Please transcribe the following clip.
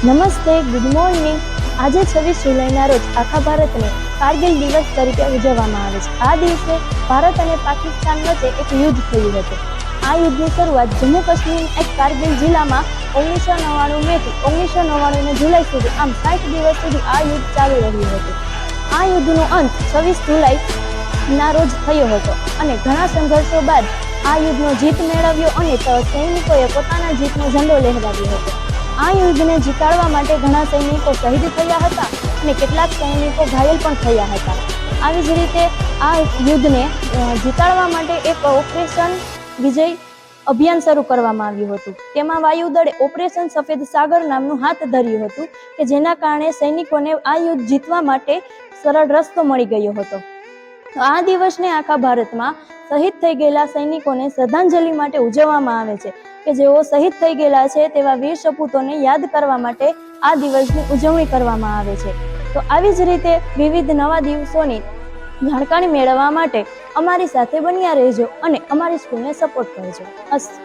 નમસ્તે, good morning. આજે 26 જુલાઈના રોજ આખા ભારતને કારગિલ દિવસ તરીકે ઉજવવામાં આવે છે. આ દિવસે ભારત અને પાકિસ્તાન વચ્ચે એક યુદ્ધ થયું હતું. આ યુદ્ધની શરૂઆત જમ્મુ કાશ્મીરના એક કારગિલ જિલ્લામાં 1999 મેથી 1999 જુલાઈ સુધી, આમ 60 દિવસ સુધી આ યુદ્ધ ચાલુ રહ્યું હતું. આ યુદ્ધનો અંત 26 જુલાઈના રોજ થયો હતો અને ઘણા સંઘર્ષો બાદ આ યુદ્ધનો જીત મેળવ્યો અને સૈનિકોએ પોતાના જીતનો ઝંડો લહેરાવ્યો હતો. આ યુદ્ધને જીતાડવા માટે ઘણા સૈનિકો શહીદ થયા હતા અને કેટલાક સૈનિકો ઘાયલ પણ થયા હતા. આવી જ રીતે આ યુદ્ધને જીતાડવા માટે એક ઓપરેશન વિજય અભિયાન શરૂ કરવામાં આવ્યું હતું. તેમાં વાયુદળે ઓપરેશન સફેદ સાગર નામનું હાથ ધર્યું હતું કે જેના કારણે સૈનિકોને આ યુદ્ધ જીતવા માટે સરળ રસ્તો મળી ગયો હતો. તો આ દિવસને આખા ભારતમાં શહીદ થઈ ગયેલા સૈનિકોને શ્રદ્ધાંજલિ માટે ઉજવવામાં આવે છે કે જેઓ શહીદ થઈ ગયેલા છે તેવા વીર સપૂતોને યાદ કરવા માટે આ દિવસની ઉજવણી કરવામાં આવે છે. તો આવી જ રીતે વિવિધ નવા દિવસોની જાણકારી મેળવવા માટે અમારી સાથે બન્યા રહેજો અને અમારી સ્કૂલને સપોર્ટ કરજો. અસ્તુ.